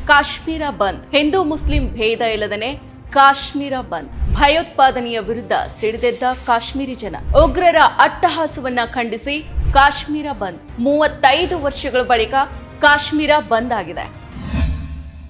ಕಾಶ್ಮೀರ ಬಂದ್. ಹಿಂದೂ ಮುಸ್ಲಿಂ ಭೇದ ಇಲ್ಲದನೆ ಕಾಶ್ಮೀರ ಬಂದ್. ಭಯೋತ್ಪಾದನೆಯ ವಿರುದ್ಧ ಸಿಡಿದೆದ್ದ ಕಾಶ್ಮೀರಿ ಜನ. ಉಗ್ರರ ಅಟ್ಟಹಾಸವನ್ನ ಖಂಡಿಸಿ ಕಾಶ್ಮೀರ ಬಂದ್. 35 ವರ್ಷಗಳ ಬಳಿಕ ಕಾಶ್ಮೀರ ಬಂದ್ ಆಗಿದೆ.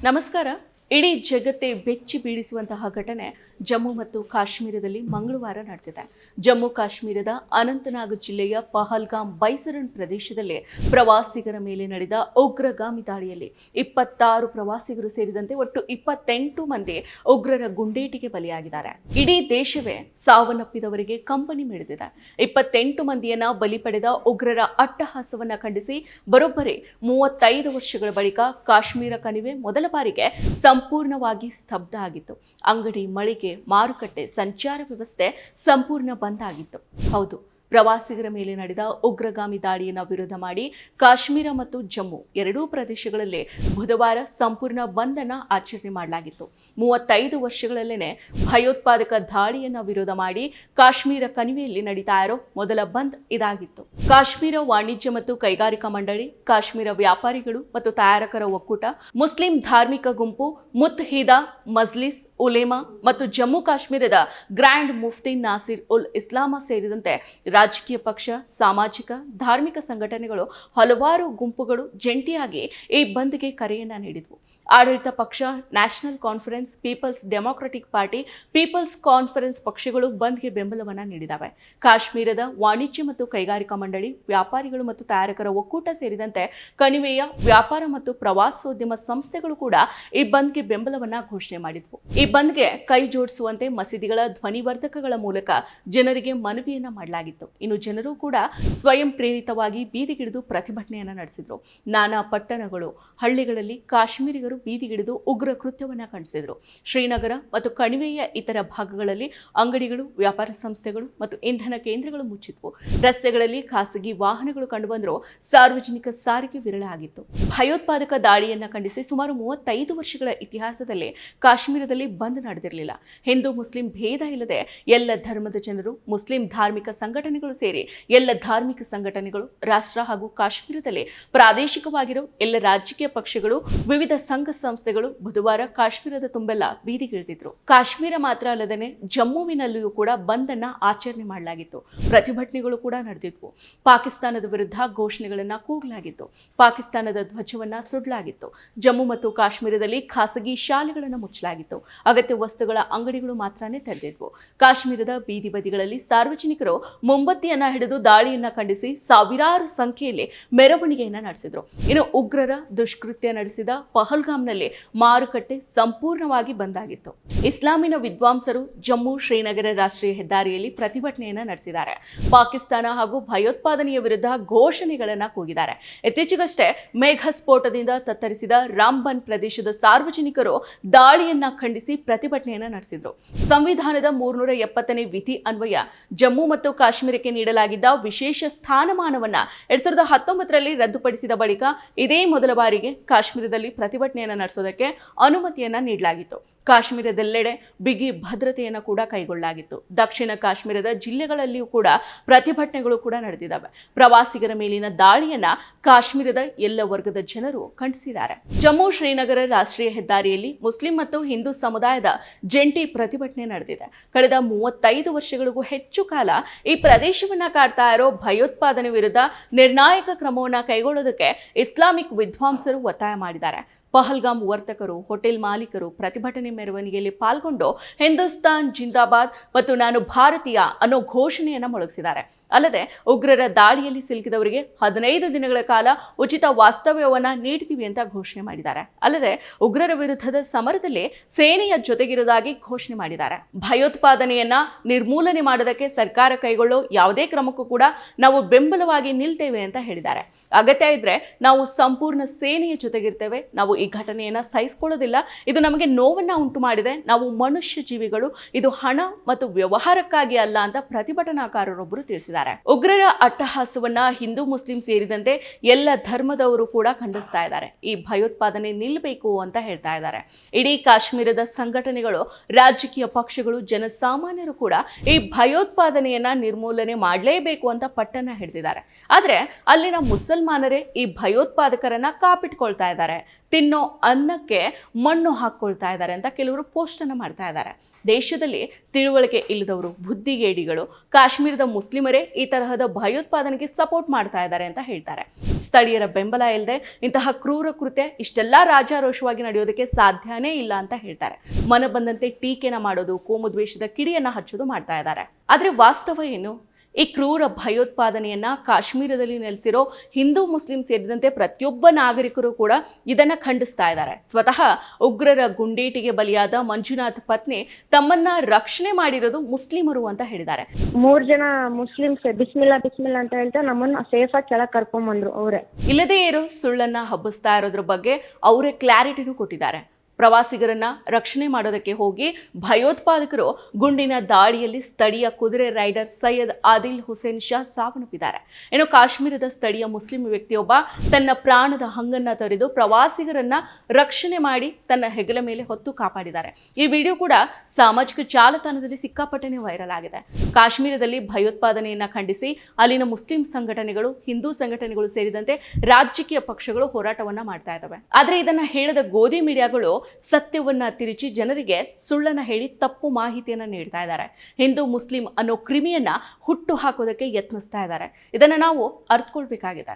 ನಮಸ್ಕಾರ. ಇಡೀ ಜಗತ್ತೇ ಬೆಚ್ಚಿ ಬೀಳಿಸುವಂತಹ ಘಟನೆ ಜಮ್ಮು ಮತ್ತು ಕಾಶ್ಮೀರದಲ್ಲಿ ಮಂಗಳವಾರ ನಡೆದಿದೆ. ಜಮ್ಮು ಕಾಶ್ಮೀರದ ಅನಂತನಾಗ್ ಜಿಲ್ಲೆಯ ಪಹಲ್ಗಾಮ್ ಬೈಸರಣ್ ಪ್ರದೇಶದಲ್ಲಿ ಪ್ರವಾಸಿಗರ ಮೇಲೆ ನಡೆದ ಉಗ್ರಗಾಮಿ ದಾಳಿಯಲ್ಲಿ 26 ಪ್ರವಾಸಿಗರು ಸೇರಿದಂತೆ ಒಟ್ಟು 28 ಮಂದಿ ಉಗ್ರರ ಗುಂಡೇಟಿಗೆ ಬಲಿಯಾಗಿದ್ದಾರೆ. ಇಡೀ ದೇಶವೇ ಸಾವನ್ನಪ್ಪಿದವರಿಗೆ ಕಂಬನಿ ಮಿಡಿದಿದೆ. 28 ಮಂದಿಯನ್ನ ಬಲಿ ಪಡೆದ ಉಗ್ರರ ಅಟ್ಟಹಾಸವನ್ನ ಖಂಡಿಸಿ ಬರೋಬ್ಬರಿ 35 ವರ್ಷಗಳ ಬಳಿಕ ಕಾಶ್ಮೀರ ಕಣಿವೆ ಮೊದಲ ಬಾರಿಗೆ ಸಂಪೂರ್ಣವಾಗಿ ಸ್ತಬ್ಧ ಆಗಿತ್ತು. ಅಂಗಡಿ, ಮಳಿಗೆ, ಮಾರುಕಟ್ಟೆ, ಸಂಚಾರ ವ್ಯವಸ್ಥೆ ಸಂಪೂರ್ಣ ಬಂದ್ ಆಗಿತ್ತು. ಹೌದು, ಪ್ರವಾಸಿಗರ ಮೇಲೆ ನಡೆದ ಉಗ್ರಗಾಮಿ ದಾಳಿಯನ್ನು ವಿರೋಧ ಮಾಡಿ ಕಾಶ್ಮೀರ ಮತ್ತು ಜಮ್ಮು ಎರಡೂ ಪ್ರದೇಶಗಳಲ್ಲಿ ಬುಧವಾರ ಸಂಪೂರ್ಣ ಬಂದ್ ಅನ್ನು ಆಚರಣೆ ಮಾಡಲಾಗಿತ್ತು. 35 ವರ್ಷಗಳಲ್ಲೇನೆ ಭಯೋತ್ಪಾದಕ ದಾಳಿಯನ್ನು ವಿರೋಧ ಮಾಡಿ ಕಾಶ್ಮೀರ ಕಣಿವೆಯಲ್ಲಿ ನಡೀತಾ ಇರೋ ಮೊದಲ ಬಂದ್ ಇದಾಗಿತ್ತು. ಕಾಶ್ಮೀರ ವಾಣಿಜ್ಯ ಮತ್ತು ಕೈಗಾರಿಕಾ ಮಂಡಳಿ, ಕಾಶ್ಮೀರ ವ್ಯಾಪಾರಿಗಳು ಮತ್ತು ತಯಾರಕರ ಒಕ್ಕೂಟ, ಮುಸ್ಲಿಂ ಧಾರ್ಮಿಕ ಗುಂಪು ಮುತ್ಹಿದಾ ಮಜ್ಲಿಸ್ ಉಲೇಮಾ ಮತ್ತು ಜಮ್ಮು ಕಾಶ್ಮೀರದ ಗ್ರ್ಯಾಂಡ್ ಮುಫ್ತಿ ನಾಸಿರ್ ಉಲ್ ಇಸ್ಲಾಮ ಸೇರಿದಂತೆ ರಾಜಕೀಯ ಪಕ್ಷ, ಸಾಮಾಜಿಕ, ಧಾರ್ಮಿಕ ಸಂಘಟನೆಗಳು ಹಲವಾರು ಗುಂಪುಗಳು ಜಂಟಿಯಾಗಿ ಈ ಬಂದ್ಗೆ ಕರೆಯನ್ನ ನೀಡಿದ್ವು. ಆಡಳಿತ ಪಕ್ಷ ನ್ಯಾಷನಲ್ ಕಾನ್ಫರೆನ್ಸ್, ಪೀಪಲ್ಸ್ ಡೆಮೊಕ್ರೆಟಿಕ್ ಪಾರ್ಟಿ, ಪೀಪಲ್ಸ್ ಕಾನ್ಫರೆನ್ಸ್ ಪಕ್ಷಗಳು ಬಂದ್ಗೆ ಬೆಂಬಲವನ್ನ ನೀಡಿದ್ದಾವೆ. ಕಾಶ್ಮೀರದ ವಾಣಿಜ್ಯ ಮತ್ತು ಕೈಗಾರಿಕಾ ಮಂಡಳಿ, ವ್ಯಾಪಾರಿಗಳು ಮತ್ತು ತಯಾರಕರ ಒಕ್ಕೂಟ ಸೇರಿದಂತೆ ಕಣಿವೆಯ ವ್ಯಾಪಾರ ಮತ್ತು ಪ್ರವಾಸೋದ್ಯಮ ಸಂಸ್ಥೆಗಳು ಕೂಡ ಈ ಬಂದ್ಗೆ ಬೆಂಬಲವನ್ನ ಘೋಷಣೆ ಮಾಡಿದ್ವು. ಈ ಬಂದ್ಗೆ ಕೈ ಜೋಡಿಸುವಂತೆ ಮಸೀದಿಗಳ ಧ್ವನಿವರ್ಧಕಗಳ ಮೂಲಕ ಜನರಿಗೆ ಮನವಿಯನ್ನ ಮಾಡಲಾಗಿತ್ತು. ಇನ್ನು ಜನರು ಕೂಡ ಸ್ವಯಂ ಪ್ರೇರಿತವಾಗಿ ಬೀದಿಗಿಳಿದು ಪ್ರತಿಭಟನೆಯನ್ನ ನಡೆಸಿದ್ರು. ನಾನಾ ಪಟ್ಟಣಗಳು, ಹಳ್ಳಿಗಳಲ್ಲಿ ಕಾಶ್ಮೀರಿಗರು ಬೀದಿಗಿಳಿದು ಉಗ್ರ ಕೃತ್ಯವನ್ನ ಖಂಡಿಸಿದ್ರು. ಶ್ರೀನಗರ ಮತ್ತು ಕಣಿವೆಯ ಇತರ ಭಾಗಗಳಲ್ಲಿ ಅಂಗಡಿಗಳು, ವ್ಯಾಪಾರ ಸಂಸ್ಥೆಗಳು ಮತ್ತು ಇಂಧನ ಕೇಂದ್ರಗಳು ಮುಚ್ಚಿದ್ವು. ರಸ್ತೆಗಳಲ್ಲಿ ಖಾಸಗಿ ವಾಹನಗಳು ಕಂಡುಬಂದರೂ ಸಾರ್ವಜನಿಕ ಸಾರಿಗೆ ವಿರಳ ಆಗಿತ್ತು. ಭಯೋತ್ಪಾದಕ ದಾಳಿಯನ್ನ ಖಂಡಿಸಿ ಸುಮಾರು 35 ವರ್ಷಗಳ ಇತಿಹಾಸದಲ್ಲಿ ಕಾಶ್ಮೀರದಲ್ಲಿ ಬಂದ್ ನಡೆದಿರಲಿಲ್ಲ. ಹಿಂದೂ ಮುಸ್ಲಿಂ ಭೇದ ಇಲ್ಲದೆ ಎಲ್ಲ ಧರ್ಮದ ಜನರು, ಮುಸ್ಲಿಂ ಧಾರ್ಮಿಕ ಸಂಘಟನೆಗಳು ಸೇರಿ ಎಲ್ಲ ಧಾರ್ಮಿಕ ಸಂಘಟನೆಗಳು, ರಾಷ್ಟ್ರ ಹಾಗೂ ಕಾಶ್ಮೀರದಲ್ಲಿ ಪ್ರಾದೇಶಿಕವಾಗಿರೋ ಎಲ್ಲ ರಾಜಕೀಯ ಪಕ್ಷಗಳು, ವಿವಿಧ ಸಂಘ ಸಂಸ್ಥೆಗಳು ಬುಧವಾರ ಕಾಶ್ಮೀರದ ತುಂಬೆಲ್ಲ ಬೀದಿಗಿಳಿದಿದ್ರು. ಕಾಶ್ಮೀರ ಮಾತ್ರ ಅಲ್ಲದೆ ಜಮ್ಮುವಿನಲ್ಲಿಯೂ ಕೂಡ ಬಂದ್ ಅನ್ನ ಆಚರಣೆ ಮಾಡಲಾಗಿತ್ತು. ಪ್ರತಿಭಟನೆಗಳು ಕೂಡ ನಡೆದಿದ್ವು. ಪಾಕಿಸ್ತಾನದ ವಿರುದ್ಧ ಘೋಷಣೆಗಳನ್ನ ಕೂಗಲಾಗಿತ್ತು. ಪಾಕಿಸ್ತಾನದ ಧ್ವಜವನ್ನ ಸುಡಲಾಗಿತ್ತು. ಜಮ್ಮು ಮತ್ತು ಕಾಶ್ಮೀರದಲ್ಲಿ ಖಾಸಗಿ ಶಾಲೆಗಳನ್ನು ಮುಚ್ಚಲಾಗಿತ್ತು. ಅಗತ್ಯ ವಸ್ತುಗಳ ಅಂಗಡಿಗಳು ಮಾತ್ರನೇ ತೆರೆದಿದ್ವು. ಕಾಶ್ಮೀರದ ಬೀದಿ ಬದಿಗಳಲ್ಲಿ ಸಾರ್ವಜನಿಕರು ಮೊಂಬತ್ತಿಯನ್ನ ಹಿಡಿದು ದಾಳಿಯನ್ನ ಖಂಡಿಸಿ ಸಾವಿರಾರು ಸಂಖ್ಯೆಯಲ್ಲಿ ಮೆರವಣಿಗೆಯನ್ನ ನಡೆಸಿದ್ರು. ಇನ್ನು ಉಗ್ರರ ದುಷ್ಕೃತ್ಯ ನಡೆಸಿದ ಪಹಲ್ಗಾಮ್ನಲ್ಲಿ ಮಾರುಕಟ್ಟೆ ಸಂಪೂರ್ಣವಾಗಿ ಬಂದಾಗಿತ್ತು. ಇಸ್ಲಾಮಿನ ವಿದ್ವಾಂಸರು ಜಮ್ಮು ಶ್ರೀನಗರ ರಾಷ್ಟ್ರೀಯ ಹೆದ್ದಾರಿಯಲ್ಲಿ ಪ್ರತಿಭಟನೆಯನ್ನ ನಡೆಸಿದ್ದಾರೆ. ಪಾಕಿಸ್ತಾನ ಹಾಗೂ ಭಯೋತ್ಪಾದನೆಯ ವಿರುದ್ಧ ಘೋಷಣೆಗಳನ್ನ ಕೂಗಿದ್ದಾರೆ. ಇತ್ತೀಚೆಗಷ್ಟೇ ಮೇಘ ಸ್ಫೋಟದಿಂದ ತತ್ತರಿಸಿದ ರಾಂಬನ್ ಪ್ರದೇಶದ ಸಾರ್ವಜನಿಕರು ದಾಳಿಯನ್ನ ಖಂಡಿಸಿ ಪ್ರತಿಭಟನೆಯನ್ನ ನಡೆಸಿದ್ರು. ಸಂವಿಧಾನದ 370ನೇ ವಿಧಿ ಅನ್ವಯ ಜಮ್ಮು ಮತ್ತು ಕಾಶ್ಮೀರಕ್ಕೆ ನೀಡಲಾಗಿದ್ದ ವಿಶೇಷ ಸ್ಥಾನಮಾನವನ್ನ 2019ರಲ್ಲಿ ರದ್ದುಪಡಿಸಿದ ಬಳಿಕ ಇದೇ ಮೊದಲ ಬಾರಿಗೆ ಕಾಶ್ಮೀರದಲ್ಲಿ ಪ್ರತಿಭಟನೆಯನ್ನು ನಡೆಸೋದಕ್ಕೆ ಅನುಮತಿಯನ್ನ ನೀಡಲಾಗಿತ್ತು. ಕಾಶ್ಮೀರದೆಲ್ಲೆಡೆ ಬಿಗಿ ಭದ್ರತೆಯನ್ನು ಕೂಡ ಕೈಗೊಳ್ಳಲಾಗಿತ್ತು. ದಕ್ಷಿಣ ಕಾಶ್ಮೀರದ ಜಿಲ್ಲೆಗಳಲ್ಲಿಯೂ ಕೂಡ ಪ್ರತಿಭಟನೆಗಳು ಕೂಡ ನಡೆದಿದ್ದಾವೆ. ಪ್ರವಾಸಿಗರ ಮೇಲಿನ ದಾಳಿಯನ್ನ ಕಾಶ್ಮೀರದ ಎಲ್ಲ ವರ್ಗದ ಜನರು ಖಂಡಿಸಿದ್ದಾರೆ. ಜಮ್ಮು ಶ್ರೀನಗರ ರಾಷ್ಟ್ರೀಯ ಹೆದ್ದಾರಿಯಲ್ಲಿ ಮುಸ್ಲಿಂ ಮತ್ತು ಹಿಂದೂ ಸಮುದಾಯದ ಜಂಟಿ ಪ್ರತಿಭಟನೆ ನಡೆದಿದೆ. ಕಳೆದ 35 ವರ್ಷಗಳಿಗೂ ಹೆಚ್ಚು ಕಾಲ ಈ ಪ್ರದೇಶವನ್ನ ಕಾಡ್ತಾ ಇರೋ ಭಯೋತ್ಪಾದನೆ ವಿರುದ್ಧ ನಿರ್ಣಾಯಕ ಕ್ರಮವನ್ನ ಕೈಗೊಳ್ಳೋದಕ್ಕೆ ಇಸ್ಲಾಮಿಕ್ ವಿದ್ವಾಂಸರು ಒತ್ತಾಯ ಮಾಡಿದ್ದಾರೆ. ಪಹಲ್ಗಾಮ್ ವರ್ತಕರು, ಹೋಟೆಲ್ ಮಾಲೀಕರು ಪ್ರತಿಭಟನೆ ಮೆರವಣಿಗೆಯಲ್ಲಿ ಪಾಲ್ಗೊಂಡು ಹಿಂದೂಸ್ತಾನ್ ಜಿಂದಾಬಾದ್ ಮತ್ತು ನಾನು ಭಾರತೀಯ ಅನ್ನೋ ಘೋಷಣೆಯನ್ನ ಮೊಳಗಿಸಿದ್ದಾರೆ. ಅಲ್ಲದೆ ಉಗ್ರರ ದಾಳಿಯಲ್ಲಿ ಸಿಲುಕಿದವರಿಗೆ 15 ದಿನಗಳ ಕಾಲ ಉಚಿತ ವಾಸ್ತವ್ಯವನ್ನ ನೀಡ್ತೀವಿ ಅಂತ ಘೋಷಣೆ ಮಾಡಿದ್ದಾರೆ. ಅಲ್ಲದೆ ಉಗ್ರರ ವಿರುದ್ಧದ ಸಮರದಲ್ಲಿ ಸೇನೆಯ ಜೊತೆಗಿರುವುದಾಗಿ ಘೋಷಣೆ ಮಾಡಿದ್ದಾರೆ. ಭಯೋತ್ಪಾದನೆಯನ್ನ ನಿರ್ಮೂಲನೆ ಮಾಡೋದಕ್ಕೆ ಸರ್ಕಾರ ಕೈಗೊಳ್ಳೋ ಯಾವುದೇ ಕ್ರಮಕ್ಕೂ ಕೂಡ ನಾವು ಬೆಂಬಲವಾಗಿ ನಿಲ್ತೇವೆ ಅಂತ ಹೇಳಿದ್ದಾರೆ. ಅಗತ್ಯ ಇದ್ರೆ ನಾವು ಸಂಪೂರ್ಣ ಸೇನೆಯ ಜೊತೆಗಿರ್ತೇವೆ. ನಾವು ಈ ಘಟನೆಯನ್ನ ಸಹಿಸಿಕೊಳ್ಳೋದಿಲ್ಲ. ಇದು ನಮಗೆ ನೋವನ್ನ ಉಂಟು ಮಾಡಿದೆ. ನಾವು ಮನುಷ್ಯ ಜೀವಿಗಳು. ಇದು ಹಣ ಮತ್ತು ವ್ಯವಹಾರಕ್ಕಾಗಿ ಅಲ್ಲ ಅಂತ ಪ್ರತಿಭಟನಾಕಾರರೊಬ್ಬರು ತಿಳಿಸಿದ್ದಾರೆ. ಉಗ್ರರ ಅಟ್ಟಹಾಸವನ್ನ ಹಿಂದೂ ಮುಸ್ಲಿಂ ಸೇರಿದಂತೆ ಎಲ್ಲ ಧರ್ಮದವರು ಕೂಡ ಖಂಡಿಸ್ತಾ ಇದ್ದಾರೆ. ಈ ಭಯೋತ್ಪಾದನೆ ನಿಲ್ಲಬೇಕು ಅಂತ ಹೇಳ್ತಾ ಇದ್ದಾರೆ. ಇಡೀ ಕಾಶ್ಮೀರದ ಸಂಘಟನೆಗಳು, ರಾಜಕೀಯ ಪಕ್ಷಗಳು, ಜನಸಾಮಾನ್ಯರು ಕೂಡ ಈ ಭಯೋತ್ಪಾದನೆಯನ್ನ ನಿರ್ಮೂಲನೆ ಮಾಡಲೇಬೇಕು ಅಂತ ಪಟ್ಟನ್ನ ಹಿಡಿದಿದ್ದಾರೆ. ಆದ್ರೆ ಅಲ್ಲಿನ ಮುಸಲ್ಮಾನರೇ ಈ ಭಯೋತ್ಪಾದಕರನ್ನ ಕಾಪಿಟ್ಕೊಳ್ತಾ ಇದ್ದಾರೆ. ತಿನ್ನೋ ಅನ್ನಕ್ಕೆ ಮಣ್ಣು ಹಾಕ್ಕೊಳ್ತಾ ಇದ್ದಾರೆ ಅಂತ ಕೆಲವರು ಪೋಸ್ಟ್ ಅನ್ನ ಮಾಡ್ತಾ ಇದ್ದಾರೆ. ದೇಶದಲ್ಲಿ ತಿಳುವಳಿಕೆ ಇಲ್ಲದವರು, ಬುದ್ಧಿಗೇಡಿಗಳು, ಕಾಶ್ಮೀರದ ಮುಸ್ಲಿಮರೇ ಈ ತರಹದ ಭಯೋತ್ಪಾದನೆಗೆ ಸಪೋರ್ಟ್ ಮಾಡ್ತಾ ಇದ್ದಾರೆ ಅಂತ ಹೇಳ್ತಾರೆ. ಸ್ಥಳೀಯರ ಬೆಂಬಲ ಇಲ್ಲದೆ ಇಂತಹ ಕ್ರೂರ ಕೃತ್ಯ ಇಷ್ಟೆಲ್ಲಾ ರಾಜಾರೋಷವಾಗಿ ನಡೆಯೋದಕ್ಕೆ ಸಾಧ್ಯನೇ ಇಲ್ಲ ಅಂತ ಹೇಳ್ತಾರೆ. ಮನ ಬಂದಂತೆ ಟೀಕೆನ ಮಾಡೋದು, ಕೋಮು ದ್ವೇಷದ ಕಿಡಿಯನ್ನ ಹಚ್ಚೋದು ಮಾಡ್ತಾ ಇದ್ದಾರೆ. ಆದ್ರೆ ವಾಸ್ತವ ಏನು? ಈ ಕ್ರೂರ ಭಯೋತ್ಪಾದನೆಯನ್ನ ಕಾಶ್ಮೀರದಲ್ಲಿ ನೆಲೆಸಿರೋ ಹಿಂದೂ ಮುಸ್ಲಿಂ ಸೇರಿದಂತೆ ಪ್ರತಿಯೊಬ್ಬ ನಾಗರಿಕರು ಕೂಡ ಇದನ್ನ ಖಂಡಿಸ್ತಾ ಇದ್ದಾರೆ. ಸ್ವತಃ ಉಗ್ರರ ಗುಂಡೇಟಿಗೆ ಬಲಿಯಾದ ಮಂಜುನಾಥ್ ಪತ್ನಿ ತಮ್ಮನ್ನ ರಕ್ಷಣೆ ಮಾಡಿರೋದು ಮುಸ್ಲಿಮರು ಅಂತ ಹೇಳಿದ್ದಾರೆ. 3 ಜನ ಮುಸ್ಲಿಮ್ಸ್ ಬಿಸ್ಮಿಲ್ಲಾ ಬಿಸ್ಮಿಲ್ಲಾ ಅಂತ ಹೇಳ್ತಾ ನಮ್ಮನ್ನ ಸೇಫ್ ಆಗಿ ಕೆಳಗೆ ಕರ್ಕೊಂಡ್ ಬಂದ್ರು ಅವರೇ. ಇಲ್ಲದೇ ಇರೋ ಸುಳ್ಳನ್ನ ಹಬ್ಬಿಸ್ತಾ ಇರೋದ್ರ ಬಗ್ಗೆ ಅವರೇ ಕ್ಲಾರಿಟಿನೂ ಕೊಟ್ಟಿದ್ದಾರೆ. ಪ್ರವಾಸಿಗರನ್ನ ರಕ್ಷಣೆ ಮಾಡೋದಕ್ಕೆ ಹೋಗಿ ಭಯೋತ್ಪಾದಕರು ಗುಂಡಿನ ದಾಳಿಯಲ್ಲಿ ಸ್ಥಳೀಯ ಕುದುರೆ ರೈಡರ್ ಸೈಯದ್ ಆದಿಲ್ ಹುಸೇನ್ ಶಾ ಸಾವನ್ನಪ್ಪಿದ್ದಾರೆ. ಇನ್ನು ಕಾಶ್ಮೀರದ ಸ್ಥಳೀಯ ಮುಸ್ಲಿಂ ವ್ಯಕ್ತಿಯೊಬ್ಬ ತನ್ನ ಪ್ರಾಣದ ಹಂಗನ್ನ ತೊರೆದು ಪ್ರವಾಸಿಗರನ್ನ ರಕ್ಷಣೆ ಮಾಡಿ ತನ್ನ ಹೆಗಲ ಮೇಲೆ ಹೊತ್ತು ಕಾಪಾಡಿದ್ದಾರೆ. ಈ ವಿಡಿಯೋ ಕೂಡ ಸಾಮಾಜಿಕ ಜಾಲತಾಣದಲ್ಲಿ ಸಿಕ್ಕಾಪಟ್ಟೆನೇ ವೈರಲ್ ಆಗಿದೆ. ಕಾಶ್ಮೀರದಲ್ಲಿ ಭಯೋತ್ಪಾದನೆಯನ್ನ ಖಂಡಿಸಿ ಅಲ್ಲಿನ ಮುಸ್ಲಿಂ ಸಂಘಟನೆಗಳು, ಹಿಂದೂ ಸಂಘಟನೆಗಳು ಸೇರಿದಂತೆ ರಾಜಕೀಯ ಪಕ್ಷಗಳು ಹೋರಾಟವನ್ನ ಮಾಡ್ತಾ ಇದ್ದಾವೆ. ಆದ್ರೆ ಇದನ್ನ ಹೇಳದ ಗೋಧಿ ಮೀಡಿಯಾಗಳು ಸತ್ಯವನ್ನ ತಿರುಚಿ ಜನರಿಗೆ ಸುಳ್ಳನ್ನ ಹೇಳಿ ತಪ್ಪು ಮಾಹಿತಿಯನ್ನ ನೀಡ್ತಾ ಇದ್ದಾರೆ. ಹಿಂದೂ ಮುಸ್ಲಿಂ ಅನ್ನೋ ಕ್ರಿಮಿಯನ್ನ ಹುಟ್ಟು ಹಾಕೋದಕ್ಕೆ ಯತ್ನಿಸ್ತಾ ಇದ್ದಾರೆ. ಇದನ್ನ ನಾವು ಅರ್ಥಕೊಳ್ಬೇಕಾಗಿದೆ.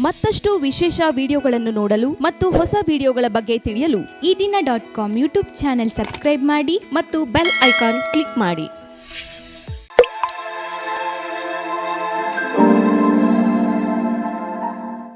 ಮತ್ತಷ್ಟು ವಿಶೇಷ ವಿಡಿಯೋಗಳನ್ನು ನೋಡಲು ಮತ್ತು ಹೊಸ ವಿಡಿಯೋಗಳ ಬಗ್ಗೆ ತಿಳಿಯಲು ಈ ದಿನ .com ಯೂಟ್ಯೂಬ್ ಚಾನೆಲ್ ಸಬ್ಸ್ಕ್ರೈಬ್ ಮಾಡಿ ಮತ್ತು ಬೆಲ್ ಐಕಾನ್ ಕ್ಲಿಕ್ ಮಾಡಿ.